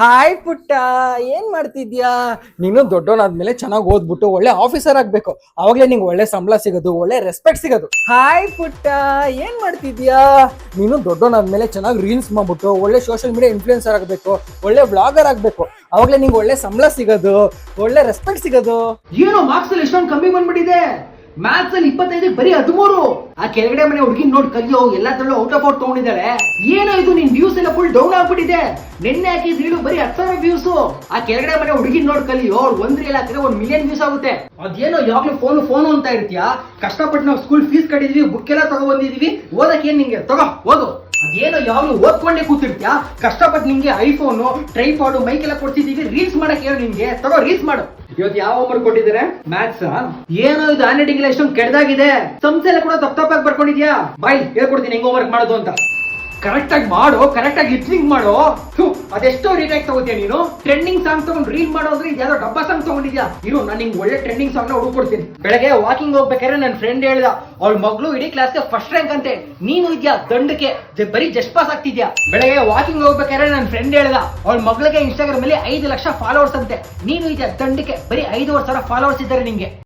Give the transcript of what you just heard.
Hi ಪುಟ್ಟ, ಏನ್ ಮಾಡ್ತಿದ್ಯಾ? ನೀನು ದೊಡ್ಡವನಾದ್ಮೇಲೆ ಚೆನ್ನಾಗಿ ಓದ್ಬಿಟ್ಟು ಒಳ್ಳೆ ಆಫೀಸರ್ ಆಗ್ಬೇಕು. ಅವಾಗ್ಲೇ ನಿಂಗೆ ಒಳ್ಳೆ ಸಂಬಳ ಸಿಗೋದು, ಒಳ್ಳೆ ರೆಸ್ಪೆಕ್ಟ್ ಸಿಗೋದು. ಹಾಯ್ ಪುಟ್ಟ, ಏನ್ ಮಾಡ್ತಿದ್ಯಾ? ನೀನು ದೊಡ್ಡವನಾದ್ಮೇಲೆ ಚೆನ್ನಾಗಿ ರೀಲ್ಸ್ ಮಾಡ್ಬಿಟ್ಟು ಒಳ್ಳೆ ಸೋಷಿಯಲ್ ಮೀಡಿಯಾ ಇನ್ಫ್ಲೂಯೆನ್ಸರ್ ಆಗ್ಬೇಕು, ಒಳ್ಳೆ ಬ್ಲಾಗರ್ ಆಗ್ಬೇಕು. ಅವಾಗ್ಲೇ ನಿಂಗೆ ಒಳ್ಳೆ ಸಂಬಳ ಸಿಗೋದು, ಒಳ್ಳೆ ರೆಸ್ಪೆಕ್ಟ್ ಸಿಗೋದು. ಏನೋ ಮಾರ್ಕ್ಸ್ ಅಲ್ಲಿ ಎಷ್ಟೊಂದು ಕಮ್ಮಿ ಬಂದ್ಬಿಟ್ಟಿದೆ. ಮ್ಯಾಥ್ಸ್ ಅಲ್ಲಿ 25 ಬರೀ 13. ಆ ಕೆಳಗಡೆ ಮನೆ ಹುಡುಗಿನ ನೋಡಿ ಕಲಿಯೋ, ಎಲ್ಲದರಲ್ಲೂ ಔಟ್ ಆಫ್ ಔಟ್ ತಗೊಂಡಿದ್ದಾಳೆ. ಏನೋ ಇದು ನಿನ್ ವ್ಯೂಸ್ ಎಲ್ಲ ಫುಲ್ ಡೌನ್ ಆಗ್ಬಿಟ್ಟಿದೆ. ನಿನ್ನೆ ಹಾಕಿದ್ ರೀಲು ಬರೀ 10,000 ವ್ಯೂಸ್. ಆ ಕೆಳಗಡೆ ಮನೆ ಹುಡುಗಿನ ನೋಡಿ ಕಲಿಯೋ, ಒಂದ್ ರೀಲ್ ಹಾಕಿದ್ರೆ 1 ಮಿಲಿಯನ್ ವ್ಯೂಸ್ ಆಗುತ್ತೆ. ಅದೇನೋ ಯಾವಾಗ್ಲೂ ಫೋನ್ ಅಂತ ಇರ್ತೀಯಾ. ಕಷ್ಟಪಟ್ಟು ನಾವು ಸ್ಕೂಲ್ ಫೀಸ್ ಕಟ್ಟಿದೀವಿ, ಬುಕ್ ಎಲ್ಲ ತಗೊಂಡ್ಬಂದಿದೀವಿ, ಓದಕ್ಕೆ ಏನ್ ನಿಂಗೆ? ತಗೋ ಓದು. ಅದೇನೋ ಯಾವ್ದು ಓದ್ಕೊಂಡೇ ಕೂತಿರ್ತೀಯಾ. ಕಷ್ಟಪಟ್ಟು ನಿಂಗೆ ಐಫೋನು, ಟ್ರೈಪಾಡು, ಮೈಕ್ ಎಲ್ಲ ಕೊಡ್ತಿದೀವಿ, ರೀಲ್ಸ್ ಮಾಡಕ್ ಹೇಳು ನಿನ್ಗೆ. ತಗೋ ರೀಲ್ಸ್ ಮಾಡು. ಇವತ್ತು ಯಾವ ಹೋಮ್ವರ್ಕ್ ಕೊಟ್ಟಿದ್ದಾರೆ? ಮ್ಯಾಥ್ಸ್. ಏನೋ ಇದು ಹ್ಯಾಂಡ್ ರೈಟಿಂಗ್ ಎಲ್ಲ ಎಷ್ಟೊಂದು ಕೆಡದಾಗಿದೆ. ಸಂಸ್ಥೆ ಎಲ್ಲ ಕೂಡ ತಪ್ಪಾಗಿ ಬರ್ಕೊಂಡಿದ್ಯಾ. ಬಾಯ್ ಹೇಳ್ಕೊಡ್ತೀನಿ ಹೆಂಗ್ ಹೋಮ್ವರ್ಕ್ ಮಾಡೋದು ಅಂತ. ಕರೆಕ್ಟ್ ಆಗಿ ಮಾಡು, ಕರೆಕ್ಟ್ ಆಗಿ ಲಿಪ್ಸಿಂಗ್ ಮಾಡು. ಅದೆಷ್ಟೋ ರೇಟ್ ಆಗಿ ತಗೋತೀಯ ನೀನು. ಟ್ರೆಂಡಿಂಗ್ ಸಾಂಗ್ ತಗೊಂಡು ರೀಲ್ ಮಾಡೋ ಅಂದ್ರೆ ಇದ್ಯಾವುದೋ ಡಬ್ಬಾ ಸಾಂಗ್ ತಗೊಂಡಿದ್ಯಾ. ಇರು ನಾನು ನಿಂಗೆ ಒಳ್ಳೆ ಟ್ರೆಂಡಿಂಗ್ ಸಾಂಗ್ ನ ಹುಡುಕೊಡ್ತೀನಿ. ಬೆಳಗ್ಗೆ ವಾಕಿಂಗ್ ಹೋಗ್ಬೇಕಾದ್ರೆ ನನ್ನ ಫ್ರೆಂಡ್ ಹೇಳ್ದ, ಅವಳ ಮಗಳು ಇಡೀ ಕ್ಲಾಸ್ಗೆ ಫಸ್ಟ್ ರ್ಯಾಂಕ್ ಅಂತೆ. ನೀನು ಇದ್ಯಾ ದಂಡಕ್ಕೆ ಬರೀ ಜಸ್ಟ್ ಪಾಸ್ ಆಗ್ತಿದ್ಯಾ. ಬೆಳಗ್ಗೆ ವಾಕಿಂಗ್ ಹೋಗ್ಬೇಕಾದ್ರೆ ನನ್ನ ಫ್ರೆಂಡ್ ಹೇಳ್ದ, ಅವಳ ಮಗಳಿಗೆ ಇನ್ಸ್ಟಾಗ್ರಾಮ್ ಅಲ್ಲಿ 5 ಲಕ್ಷ ಫಾಲೋವರ್ಸ್ ಅಂತೆ. ನೀನು ಇದ್ಯಾ ದಂಡಕ್ಕೆ ಬರೀ 5,500 ಫಾಲೋವರ್ಸ್ ಇದ್ದಾರೆ ನಿಂಗೆ.